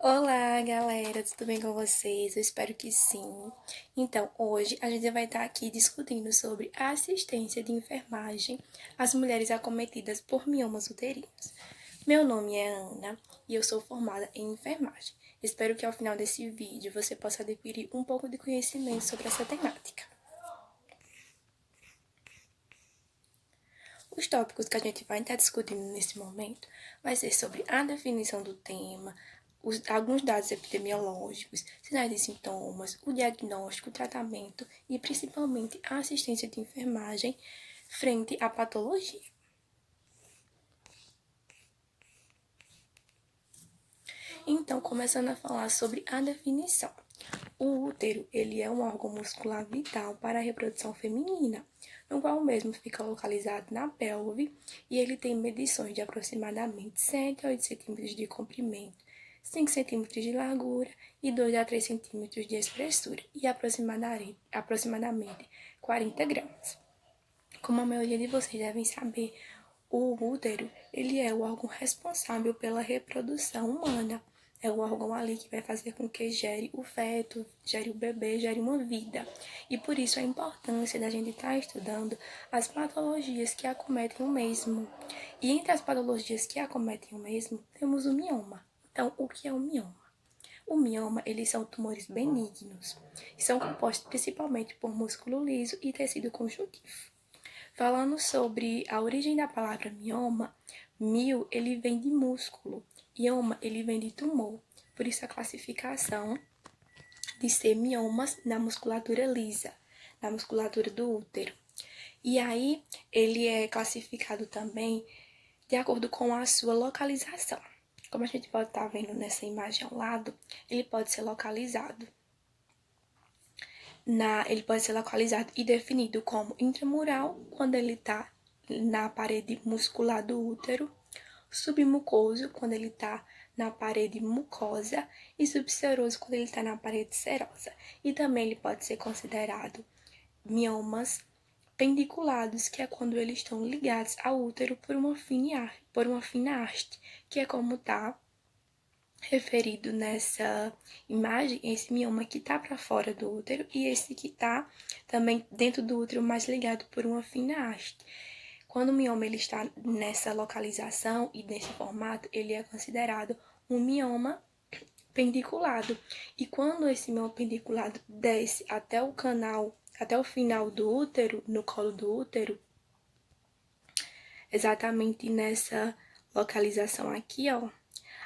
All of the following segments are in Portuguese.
Olá, galera, tudo bem com vocês? Eu espero que sim. Então, hoje a gente vai estar aqui discutindo sobre a assistência de enfermagem às mulheres acometidas por miomas uterinos. Meu nome é Ana e eu sou formada em enfermagem. Espero que ao final desse vídeo você possa adquirir um pouco de conhecimento sobre essa temática. Os tópicos que a gente vai estar discutindo nesse momento vai ser sobre a definição do tema, alguns dados epidemiológicos, sinais e sintomas, o diagnóstico, o tratamento e principalmente a assistência de enfermagem frente à patologia. Então, começando a falar sobre a definição. O útero, ele é um órgão muscular vital para a reprodução feminina, no qual o mesmo fica localizado na pelve e ele tem medições de aproximadamente 7 a 8 centímetros de comprimento, 5 centímetros de largura e 2 a 3 centímetros de espessura e aproximadamente 40 gramas. Como a maioria de vocês devem saber, o útero, ele é o órgão responsável pela reprodução humana. É o órgão ali que vai fazer com que gere o feto, gere o bebê, gere uma vida. E por isso a importância da gente estar estudando as patologias que acometem o mesmo. E entre as patologias que acometem o mesmo, temos o mioma. Então, o que é o mioma? O mioma, eles são tumores benignos e são compostos principalmente por músculo liso e tecido conjuntivo. Falando sobre a origem da palavra mioma, mio, ele vem de músculo, ioma, ele vem de tumor. Por isso a classificação de ser miomas na musculatura lisa, na musculatura do útero. E aí, ele é classificado também de acordo com a sua localização. Como a gente pode estar vendo nessa imagem ao lado, ele pode ser localizado e definido como intramural, quando ele está na parede muscular do útero, submucoso, quando ele está na parede mucosa, e subseroso, quando ele está na parede serosa. E também ele pode ser considerado miomas pendiculados, que é quando eles estão ligados ao útero por uma fina haste, que é como está referido nessa imagem, esse mioma que está para fora do útero e esse que está também dentro do útero, mais ligado por uma fina haste. Quando o mioma ele está nessa localização e nesse formato, ele é considerado um mioma pendiculado. E quando esse mioma pendiculado desce até o canal, até o final do útero, no colo do útero, exatamente nessa localização aqui, ó,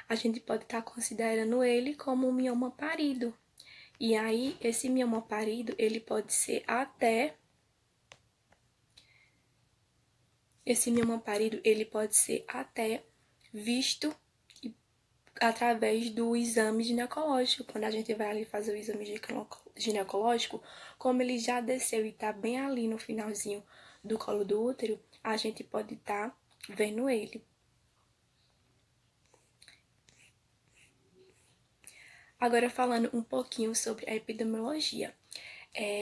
a gente pode estar considerando ele como um mioma parido. E aí, esse mioma parido, ele pode ser até... Esse mioma parido, ele pode ser até visto através do exame ginecológico. Quando a gente vai ali fazer o exame ginecológico, como ele já desceu e tá bem ali no finalzinho do colo do útero, a gente pode estar vendo ele. Agora falando um pouquinho sobre a epidemiologia.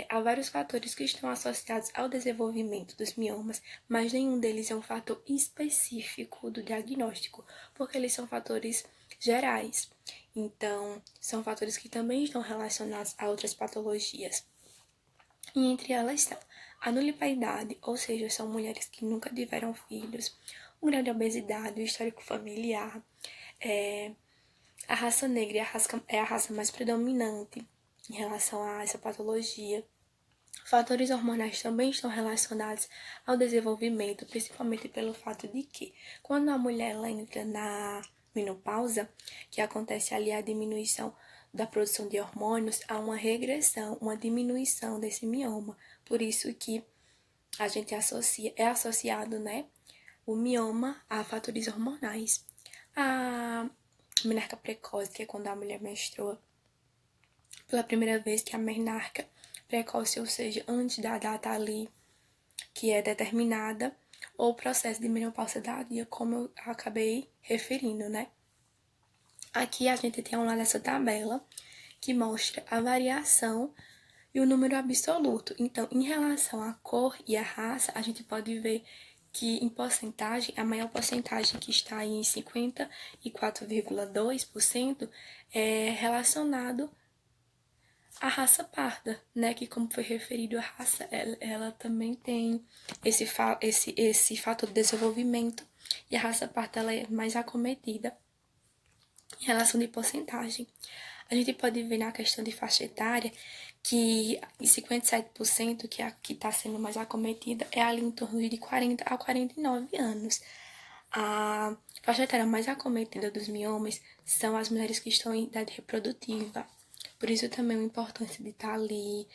Há vários fatores que estão associados ao desenvolvimento dos miomas, mas nenhum deles é um fator específico do diagnóstico, porque eles são fatores gerais. Então, são fatores que também estão relacionados a outras patologias. E entre elas estão a nulliparidade, ou seja, são mulheres que nunca tiveram filhos, um grau de obesidade, o histórico familiar, a raça negra é a raça mais predominante em relação a essa patologia. Fatores hormonais também estão relacionados ao desenvolvimento, principalmente pelo fato de que, quando a mulher ela entra na menopausa, que acontece ali a diminuição da produção de hormônios, há uma regressão, uma diminuição desse mioma. Por isso que a gente é associado, né, o mioma a fatores hormonais. A menarca precoce, que é quando a mulher menstrua pela primeira vez, que é a menarca precoce, ou seja, antes da data ali que é determinada, ou o processo de menopausa tardia, como eu acabei referindo, né? Aqui a gente tem ao lado essa tabela que mostra a variação e o número absoluto. Então, em relação à cor e à raça, a gente pode ver que em porcentagem, a maior porcentagem que está em 54,2% é relacionado à raça parda, né? Que como foi referido, a raça, ela também tem esse fator de desenvolvimento, e a raça parda ela é mais acometida em relação de porcentagem. A gente pode ver na questão de faixa etária que em 57% que a que está sendo mais acometida é ali em torno de 40 a 49 anos. A faixa etária mais acometida dos miomas são as mulheres que estão em idade reprodutiva. Por isso também a importância de estar ali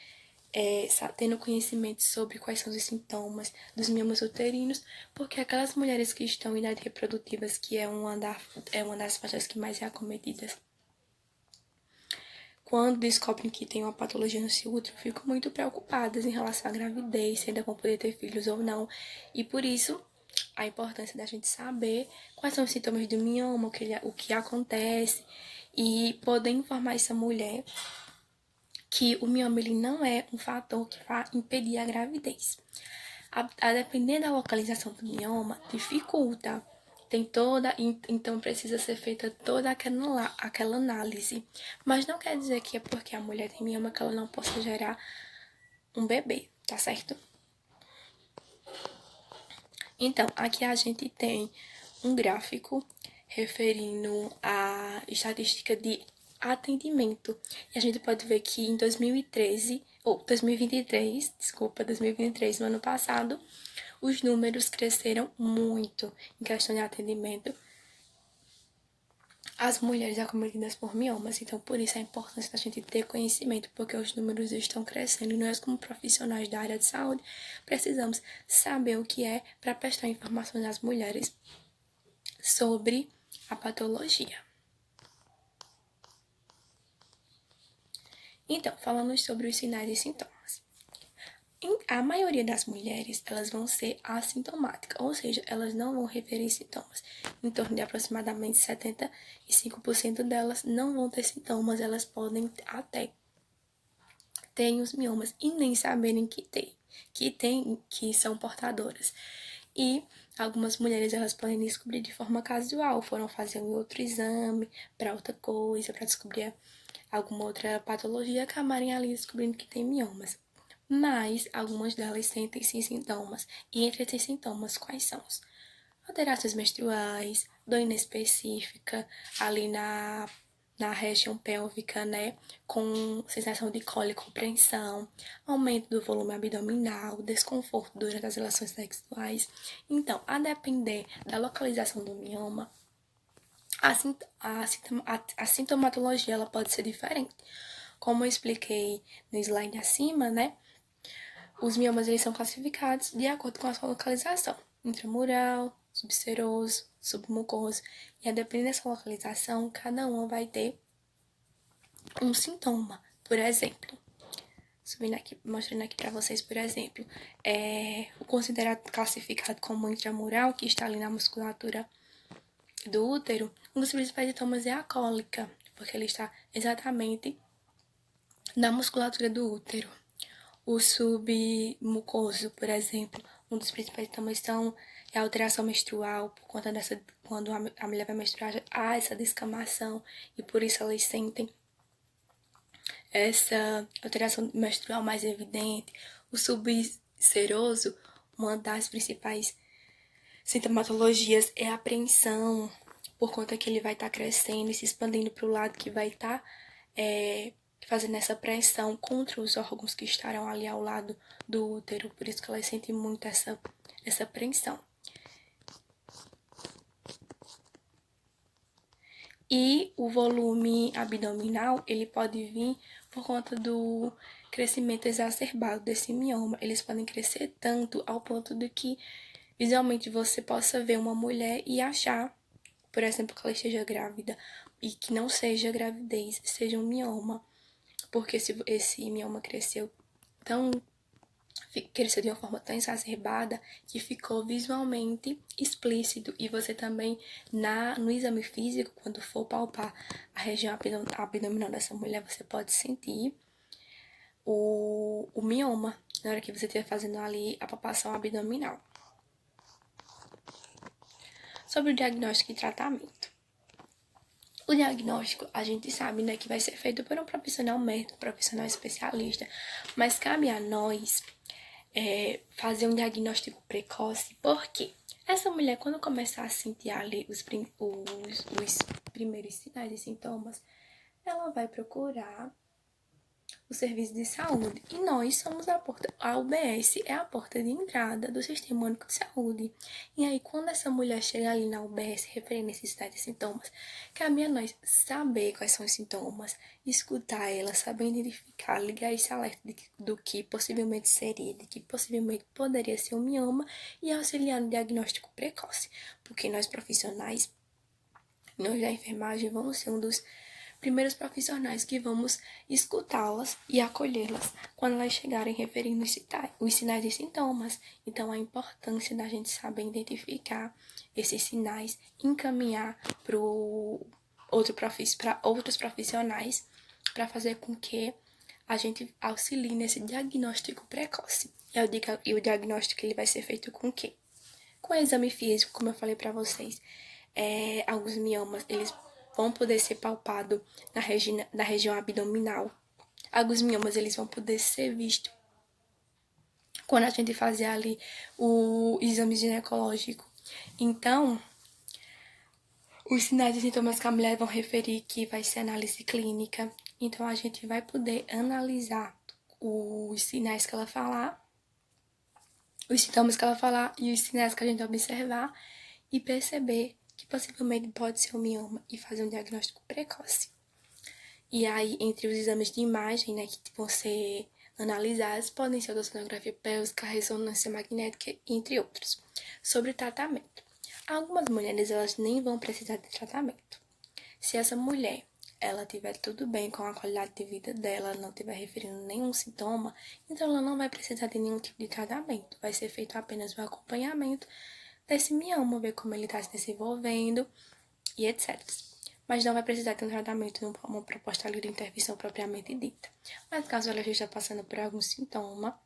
tendo conhecimento sobre quais são os sintomas dos miomas uterinos, porque aquelas mulheres que estão em idade reprodutivas, que é uma das faixas que mais é acometidas, quando descobrem que tem uma patologia no seu útero, ficam muito preocupadas em relação à gravidez, se ainda vão poder ter filhos ou não. E por isso, a importância da gente saber quais são os sintomas do mioma, o que acontece, e poder informar essa mulher que o mioma ele não é um fator que vai impedir a gravidez. A depender da localização do mioma, dificulta. Então precisa ser feita toda aquela análise. Mas não quer dizer que é porque a mulher tem mioma que ela não possa gerar um bebê, tá certo? Então, aqui a gente tem um gráfico referindo a estatística de atendimento. E a gente pode ver que em 2023, no ano passado, os números cresceram muito em questão de atendimento às mulheres acometidas por miomas. Então, por isso a importância da gente ter conhecimento, porque os números estão crescendo e nós, como profissionais da área de saúde, precisamos saber o que é para prestar informações às mulheres sobre a patologia. Então, falamos sobre os sinais e sintomas. A maioria das mulheres, elas vão ser assintomáticas, ou seja, elas não vão referir sintomas. Em torno de aproximadamente 75% delas não vão ter sintomas, elas podem até ter os miomas e nem saberem que são portadoras. E algumas mulheres, elas podem descobrir de forma casual, foram fazer um outro exame para outra coisa, para descobrir alguma outra patologia, acabarem ali descobrindo que tem miomas. Mas algumas delas sentem sim sintomas. E entre esses sintomas, quais são? Alterações menstruais, dor inespecífica ali na região pélvica, né? Com sensação de cólica ou preensão, aumento do volume abdominal, desconforto durante as relações sexuais. Então, a depender da localização do mioma, a sintomatologia ela pode ser diferente. Como eu expliquei no slide acima, né? Os miomas eles são classificados de acordo com a sua localização, intramural, subseroso, submucoso. E a depender dessa localização, cada uma vai ter um sintoma. Por exemplo, mostrando aqui para vocês, por exemplo, o considerado classificado como intramural, que está ali na musculatura do útero, um dos principais sintomas é a cólica, porque ele está exatamente na musculatura do útero. O submucoso, por exemplo, um dos principais sintomas é a alteração menstrual, por conta quando a mulher vai menstruar, há essa descamação, e por isso elas sentem essa alteração menstrual mais evidente. O subseroso, uma das principais sintomatologias é a apreensão, por conta que ele vai estar crescendo e se expandindo para o lado que vai estar fazendo essa pressão contra os órgãos que estarão ali ao lado do útero, por isso que elas sentem muito essa apreensão. E o volume abdominal, ele pode vir por conta do crescimento exacerbado desse mioma. Eles podem crescer tanto ao ponto de que visualmente você possa ver uma mulher e achar, por exemplo, que ela esteja grávida e que não seja gravidez, seja um mioma. Porque se esse mioma cresceu de uma forma tão exacerbada que ficou visualmente explícito. E você também, no exame físico, quando for palpar a região abdominal dessa mulher, você pode sentir o mioma na hora que você estiver fazendo ali a palpação abdominal. Sobre o diagnóstico e tratamento. O diagnóstico, a gente sabe, né, que vai ser feito por um profissional médico, um profissional especialista, mas cabe a nós fazer um diagnóstico precoce, porque essa mulher, quando começar a sentir ali os primeiros sinais e sintomas, ela vai procurar o serviço de saúde. E nós somos a UBS é a porta de entrada do Sistema Único de Saúde. E aí, quando essa mulher chega ali na UBS referindo necessidade de sintomas, cabe a nós saber quais são os sintomas, escutar ela, saber identificar, ligar esse alerta do que possivelmente seria, de que possivelmente poderia ser um mioma e auxiliar no diagnóstico precoce. Porque nós profissionais, nós da enfermagem, vamos ser um dos primeiros profissionais que vamos escutá-las e acolhê-las quando elas chegarem referindo os sinais e sintomas. Então, a importância da gente saber identificar esses sinais, encaminhar para outros profissionais para fazer com que a gente auxilie nesse diagnóstico precoce. E o diagnóstico ele vai ser feito com o quê? Com o exame físico, como eu falei para vocês. Alguns miomas, eles vão poder ser palpados na região abdominal. Alguns miomas, eles vão poder ser vistos quando a gente fazer ali o exame ginecológico. Então, os sinais e sintomas que a mulher vão referir que vai ser análise clínica. Então, a gente vai poder analisar os sinais que ela falar, os sintomas que ela falar e os sinais que a gente observar e perceber que possivelmente pode ser um mioma e fazer um diagnóstico precoce. E aí, entre os exames de imagem, né, que vão ser analisados, podem ser a ultrassonografia pélvica, a ressonância magnética, entre outros. Sobre o tratamento. Algumas mulheres, elas nem vão precisar de tratamento. Se essa mulher, ela tiver tudo bem com a qualidade de vida dela, não tiver referindo nenhum sintoma, então ela não vai precisar de nenhum tipo de tratamento. Vai ser feito apenas um acompanhamento desse mioma, ver como ele está se desenvolvendo e etc. Mas não vai precisar ter um tratamento, uma proposta ali de intervenção propriamente dita. Mas caso ela esteja passando por algum sintoma,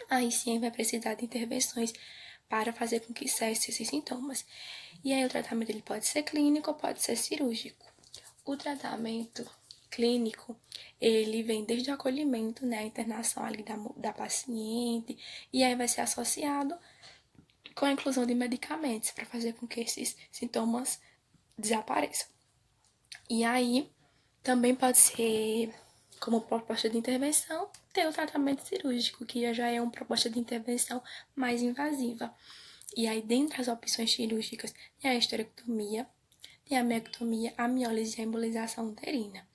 aí sim vai precisar de intervenções para fazer com que cesse esses sintomas. E aí o tratamento ele pode ser clínico ou pode ser cirúrgico. O tratamento clínico, ele vem desde o acolhimento, né, a internação ali da paciente, e aí vai ser associado com a inclusão de medicamentos para fazer com que esses sintomas desapareçam. E aí, também pode ser, como proposta de intervenção, ter o tratamento cirúrgico, que já é uma proposta de intervenção mais invasiva. E aí, dentre as opções cirúrgicas, tem a esterectomia, tem a miectomia, a miólise e a embolização uterina.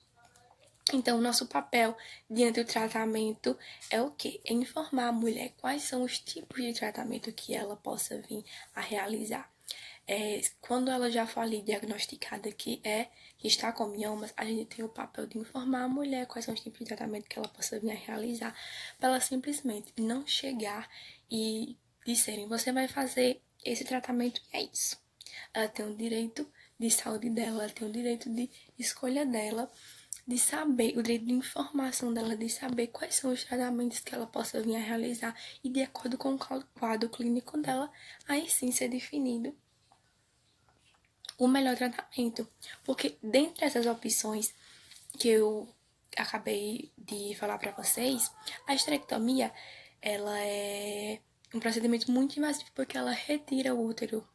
Então, o nosso papel diante do tratamento é o quê? É informar a mulher quais são os tipos de tratamento que ela possa vir a realizar. Quando ela já for ali diagnosticada que está com miomas, a gente tem o papel de informar a mulher quais são os tipos de tratamento que ela possa vir a realizar, para ela simplesmente não chegar e disserem, você vai fazer esse tratamento e é isso. Ela tem o direito de saúde dela, ela tem o direito de escolha dela, de saber, o direito de informação dela, de saber quais são os tratamentos que ela possa vir a realizar e de acordo com o quadro clínico dela, aí sim ser definido o melhor tratamento. Porque dentre essas opções que eu acabei de falar para vocês, a esterectomia, ela é um procedimento muito invasivo porque ela retira o útero.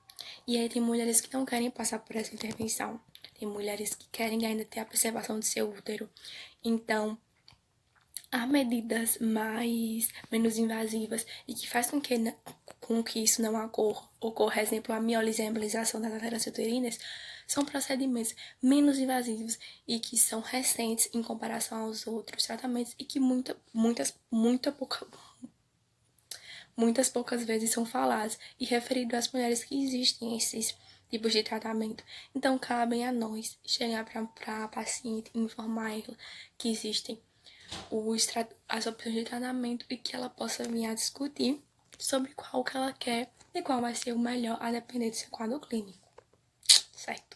E aí tem mulheres que não querem passar por essa intervenção. Tem mulheres que querem ainda ter a preservação do seu útero. Então, há medidas menos invasivas e que faz com que isso não ocorra, exemplo, a miólise e a embolização das artérias uterinas, são procedimentos menos invasivos e que são recentes em comparação aos outros tratamentos e que muitas poucas vezes são falados e referidos às mulheres que existem esses tipos de tratamento. Então, cabem a nós chegar para a paciente e informar ela que existem as opções de tratamento e que ela possa vir a discutir sobre qual que ela quer e qual vai ser o melhor a depender do seu quadro clínico, certo?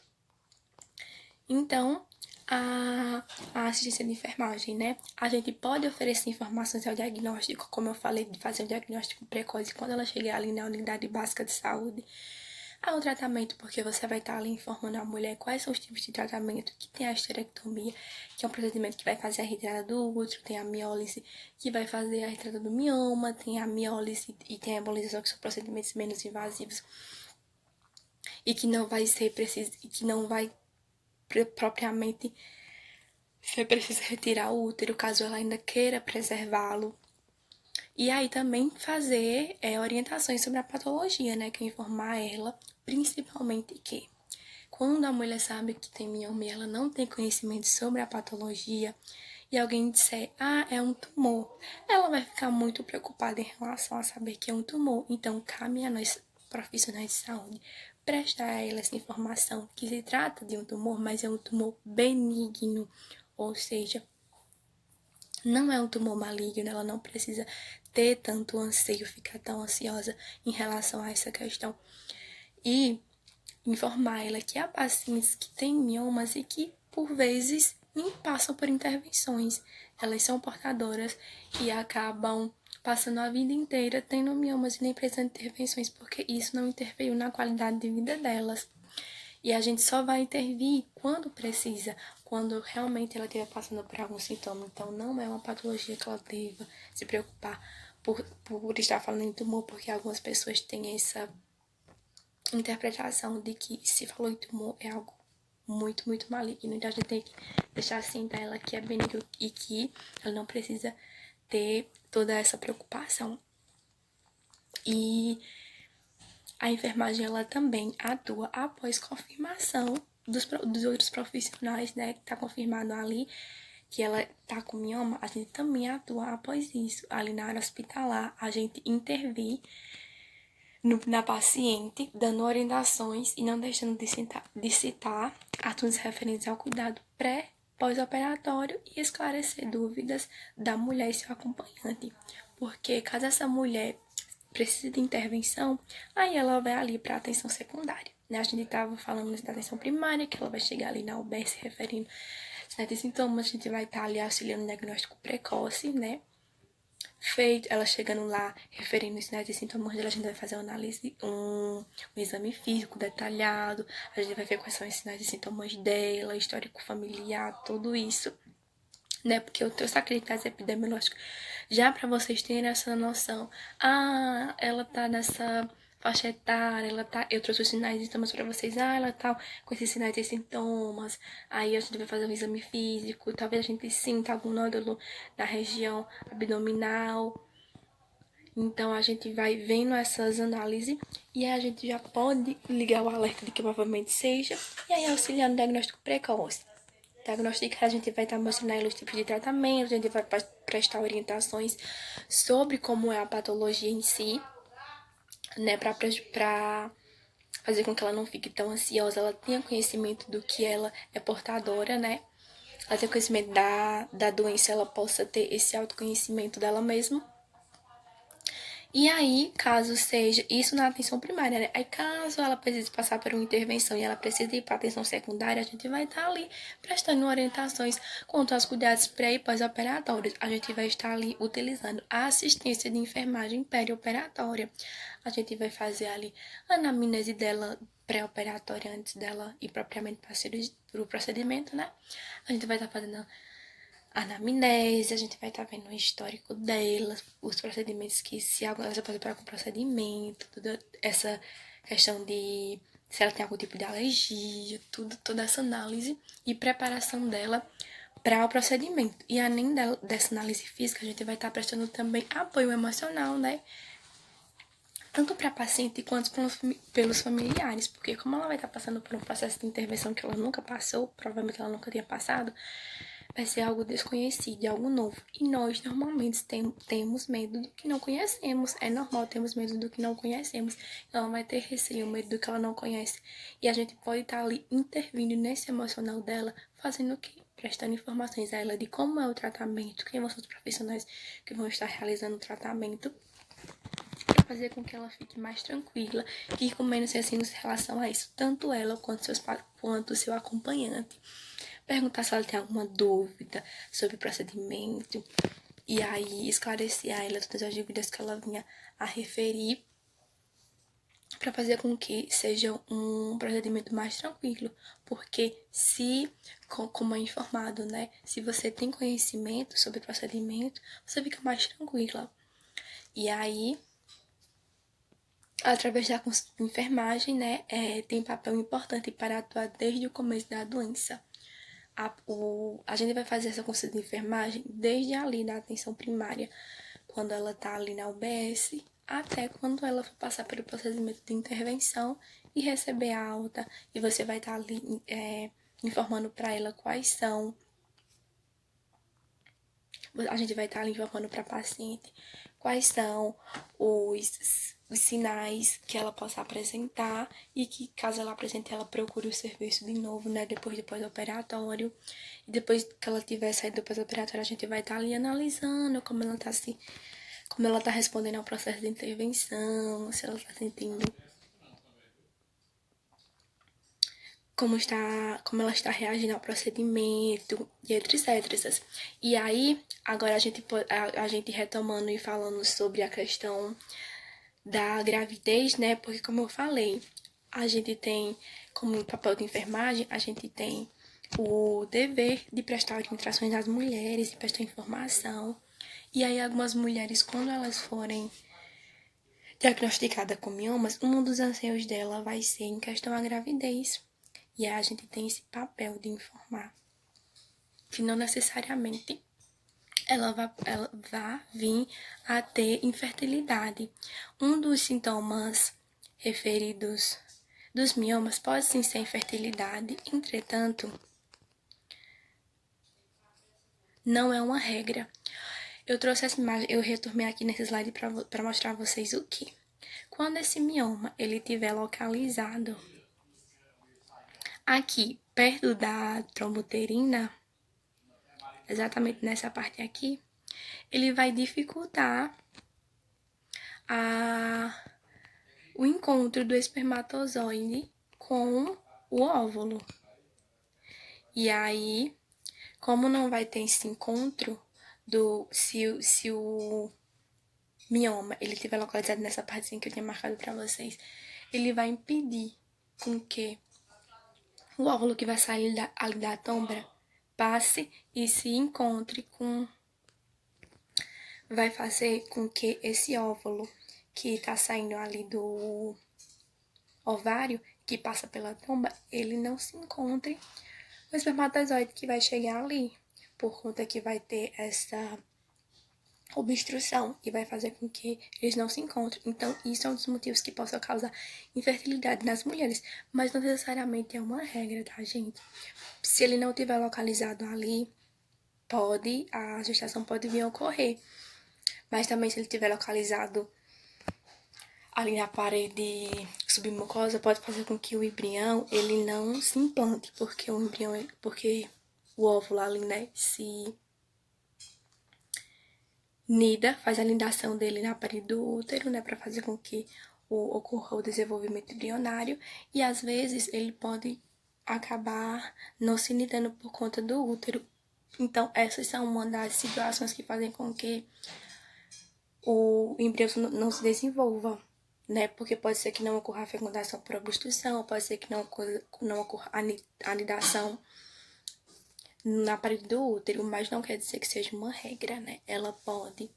Então, a assistência de enfermagem, né? A gente pode oferecer informações ao diagnóstico, como eu falei, de fazer um diagnóstico precoce quando ela chegar ali na unidade básica de saúde. ao tratamento, porque você vai estar ali informando a mulher quais são os tipos de tratamento, que tem a esterectomia, que é um procedimento que vai fazer a retirada do útero, tem a miólise, que vai fazer a retirada do mioma, tem a miólise e tem a embolização, que são procedimentos menos invasivos e que não vai ser preciso, e que não vai propriamente ser preciso retirar o útero, caso ela ainda queira preservá-lo. E aí também fazer orientações sobre a patologia, né? Que é informar ela, principalmente que quando a mulher sabe que tem mioma e ela não tem conhecimento sobre a patologia e alguém disser, é um tumor, ela vai ficar muito preocupada em relação a saber que é um tumor. Então, cabe a nós, profissionais de saúde, prestar a ela essa informação que se trata de um tumor, mas é um tumor benigno, ou seja, não é um tumor maligno, ela não precisa ter tanto anseio, ficar tão ansiosa em relação a essa questão. E informar ela que há pacientes que têm miomas e que, por vezes, nem passam por intervenções. Elas são portadoras e acabam passando a vida inteira tendo miomas e nem precisando de intervenções, porque isso não interferiu na qualidade de vida delas. E a gente só vai intervir quando precisa, quando realmente ela estiver passando por algum sintoma. Então, não é uma patologia que ela deva se preocupar por estar falando em tumor, porque algumas pessoas têm essa interpretação de que se falou em tumor é algo muito, muito maligno. Então, a gente tem que deixar assim para ela que é benigno e que ela não precisa ter toda essa preocupação. E a enfermagem, ela também atua após confirmação dos outros profissionais, né, que tá confirmado ali que ela tá com mioma, a gente também atua após isso. Ali na área hospitalar, a gente intervir na paciente, dando orientações e não deixando de citar assuntos referentes ao cuidado pós-operatório e esclarecer dúvidas da mulher e seu acompanhante. Porque caso essa mulher precise de intervenção, aí ela vai ali para atenção secundária. Né? A gente estava falando da atenção primária, que ela vai chegar ali na UBS se referindo sinais e sintomas, a gente vai estar ali auxiliando no diagnóstico precoce, né? Feito, ela chegando lá, referindo os sinais e sintomas dela, a gente vai fazer uma análise, um exame físico detalhado, a gente vai ver quais são os sinais e sintomas dela, histórico familiar, tudo isso, né? Porque eu trouxe aquele caso epidemiológico já para vocês terem essa noção. Ela tá nessa faixa etária, eu trouxe os sinais e sintomas para vocês. Ela tá com esses sinais e sintomas. Aí a gente vai fazer um exame físico, talvez a gente sinta algum nódulo na região abdominal. Então a gente vai vendo essas análises e a gente já pode ligar o alerta de que provavelmente seja e aí auxiliar no diagnóstico precoce. Diagnosticar, a gente vai estar mostrando os tipos de tratamento, a gente vai prestar orientações sobre como é a patologia em si, né, para fazer com que ela não fique tão ansiosa, ela tenha conhecimento do que ela é portadora, né, ela tenha conhecimento da doença, ela possa ter esse autoconhecimento dela mesma. E aí, caso seja isso na atenção primária, né? Aí, caso ela precise passar por uma intervenção e ela precise ir para a atenção secundária, a gente vai estar ali prestando orientações quanto aos cuidados pré e pós-operatórios. A gente vai estar ali utilizando a assistência de enfermagem perioperatória. A gente vai fazer ali a anamnese dela pré-operatória antes dela ir propriamente para o procedimento, né? A gente vai estar fazendo anamnese, a gente vai estar vendo o histórico delas, os procedimentos que se ela já passou por algum procedimento, toda essa questão de se ela tem algum tipo de alergia, toda essa análise e preparação dela para o procedimento. E além dessa análise física, a gente vai estar prestando também apoio emocional, né? Tanto para a paciente quanto pelos familiares, porque como ela vai estar passando por um processo de intervenção que ela nunca passou, provavelmente ela nunca tinha passado, vai ser algo desconhecido, algo novo. E nós, normalmente, temos medo do que não conhecemos. É normal termos medo do que não conhecemos. Ela vai ter receio, medo do que ela não conhece. E a gente pode estar ali intervindo nesse emocional dela, fazendo o quê? Prestando informações a ela de como é o tratamento, quem são os profissionais que vão estar realizando o tratamento, para fazer com que ela fique mais tranquila e com menos receio em relação a isso, tanto ela quanto seu acompanhante. Perguntar se ela tem alguma dúvida sobre o procedimento e aí esclarecer a ela todas as dúvidas que ela vinha a referir para fazer com que seja um procedimento mais tranquilo, porque se, como é informado, né, se você tem conhecimento sobre o procedimento, você fica mais tranquila. E aí, através da consulta de enfermagem, né, tem papel importante para atuar desde o começo da doença. A gente vai fazer essa consulta de enfermagem desde ali da atenção primária, quando ela tá ali na UBS, até quando ela for passar pelo procedimento de intervenção e receber a alta, e você vai estar ali informando para ela quais são. A gente vai estar ali informando para a paciente quais são os sinais que ela possa apresentar e que, caso ela apresente, ela procure o serviço de novo, né, depois do pós-operatório. E depois que ela tiver saído do pós-operatório, a gente vai estar ali analisando como ela tá respondendo ao processo de intervenção, se ela está sentindo como ela está reagindo ao procedimento e etc. E aí, agora a gente retomando e falando sobre a questão da gravidez, né? Porque como eu falei, a gente tem, como papel de enfermagem, a gente tem o dever de prestar orientações às mulheres, de prestar informação. E aí algumas mulheres, quando elas forem diagnosticada com miomas, um dos anseios dela vai ser em questão à gravidez. E aí a gente tem esse papel de informar que não necessariamente ela vai vir a ter infertilidade. Um dos sintomas referidos dos miomas pode sim ser infertilidade, entretanto, não é uma regra. Eu trouxe essa imagem, eu retornei aqui nesse slide para mostrar a vocês o que. Quando esse mioma ele estiver localizado aqui perto da tromboterina, exatamente nessa parte aqui, ele vai dificultar o encontro do espermatozoide com o óvulo. E aí, como não vai ter esse encontro se o mioma ele estiver localizado nessa partezinha que eu tinha marcado para vocês, ele vai impedir com que o óvulo que vai sair ali da tômbra passe e se encontre com... Vai fazer com que esse óvulo que tá saindo ali do ovário, que passa pela tromba, ele não se encontre com o espermatozoide que vai chegar ali, por conta que vai ter essa obstrução e vai fazer com que eles não se encontrem. Então, isso é um dos motivos que possa causar infertilidade nas mulheres, mas não necessariamente é uma regra, tá, gente? Se ele não tiver localizado ali, a gestação pode vir a ocorrer. Mas também se ele tiver localizado ali na parede submucosa, pode fazer com que o embrião ele não se implante, porque o óvulo ali, né, se nida, faz a nidação dele na parede do útero, né, para fazer com que ocorra o desenvolvimento embrionário, e às vezes ele pode acabar não se nidando por conta do útero. Então, essas são uma das situações que fazem com que o embrião não se desenvolva, né? Porque pode ser que não ocorra a fecundação por obstrução, pode ser que não ocorra a anidação na parede do útero, mas não quer dizer que seja uma regra, né? Ela pode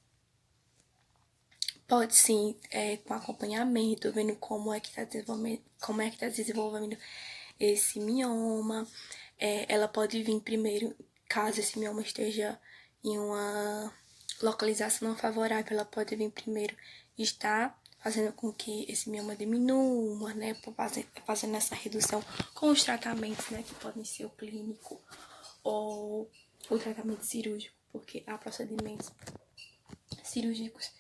sim, com acompanhamento, vendo como é que tá desenvolvendo esse mioma. Ela pode vir primeiro, caso esse mioma esteja em uma localização não favorável, ela pode vir primeiro estar fazendo com que esse mioma diminua, né, fazendo essa redução com os tratamentos, né, que podem ser o clínico ou o tratamento cirúrgico, porque há procedimentos cirúrgicos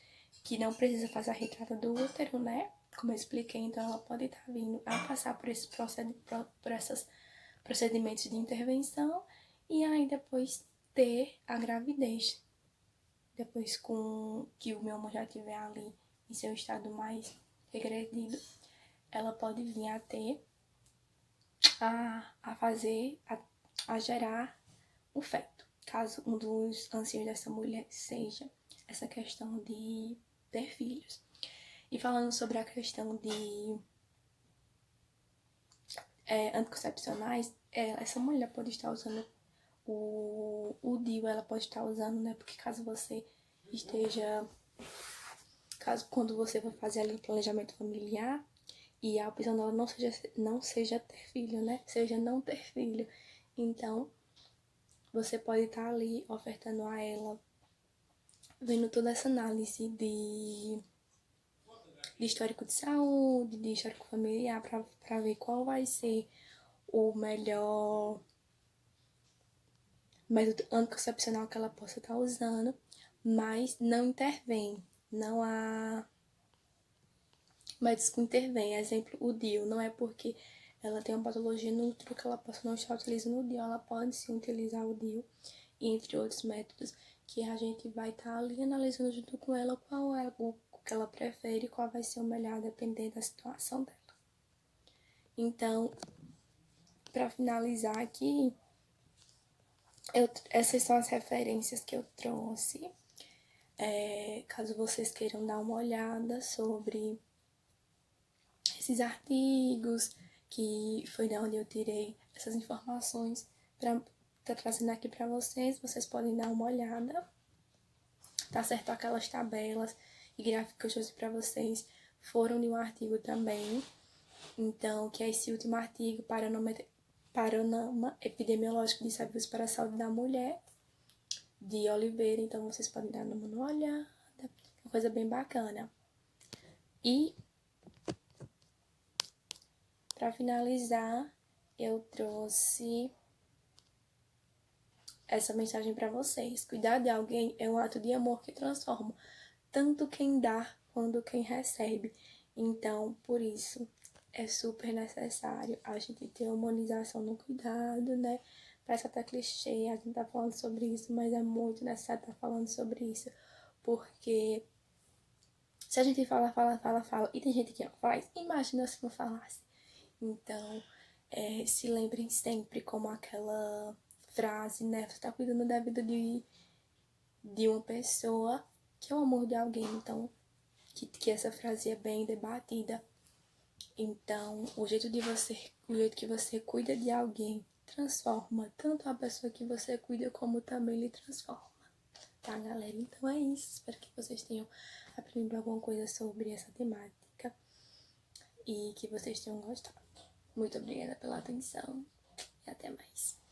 que não precisa fazer a retirada do útero, né, como eu expliquei, então ela pode estar vindo a passar por esses procedimentos de intervenção e aí depois ter a gravidez. Depois que o mioma já estiver ali em seu estado mais regredido, ela pode vir a ter, a gerar o feto. Caso um dos anseios dessa mulher seja essa questão de ter filhos. E falando sobre a questão de anticoncepcionais, essa mulher pode estar usando o DIU, ela pode estar usando, né? Porque caso você esteja, quando você for fazer ali o planejamento familiar e a opção dela não seja ter filho, né? Seja não ter filho. Então, você pode estar ali ofertando a ela, vendo toda essa análise de histórico de saúde, de histórico familiar, para ver qual vai ser o melhor método anticoncepcional que ela possa estar usando, mas não intervém, não há médicos que intervêm. Exemplo, o DIU, não é porque ela tem uma patologia no útero que ela possa não estar utilizando o DIU, ela pode sim utilizar o DIU, entre outros métodos, que a gente vai estar ali analisando junto com ela qual é o que ela prefere e qual vai ser o melhor, dependendo da situação dela. Então, para finalizar aqui, essas são as referências que eu trouxe. Caso vocês queiram dar uma olhada sobre esses artigos, que foi da onde eu tirei essas informações para estar trazendo aqui para vocês podem dar uma olhada. Tá certo? Aquelas tabelas e gráficos que eu trouxe para vocês foram de um artigo também. Então, que é esse último artigo, Panorama Epidemiológico de Saberes para a Saúde da Mulher, de Oliveira. Então, vocês podem dar uma olhada. Uma coisa bem bacana. E, para finalizar, eu trouxe essa mensagem para vocês. Cuidar de alguém é um ato de amor que transforma tanto quem dá quanto quem recebe. Então, por isso, é super necessário a gente ter humanização no cuidado, né? Parece até clichê, a gente tá falando sobre isso, mas é muito necessário estar falando sobre isso. Porque se a gente fala, e tem gente que não faz, imagina se não falasse. Então, se lembrem sempre como aquela frase, né? Você tá cuidando da vida de uma pessoa que é o amor de alguém. Então, que essa frase é bem debatida. Então, o jeito que você cuida de alguém transforma tanto a pessoa que você cuida como também lhe transforma. Tá, galera? Então é isso. Espero que vocês tenham aprendido alguma coisa sobre essa temática e que vocês tenham gostado. Muito obrigada pela atenção e até mais.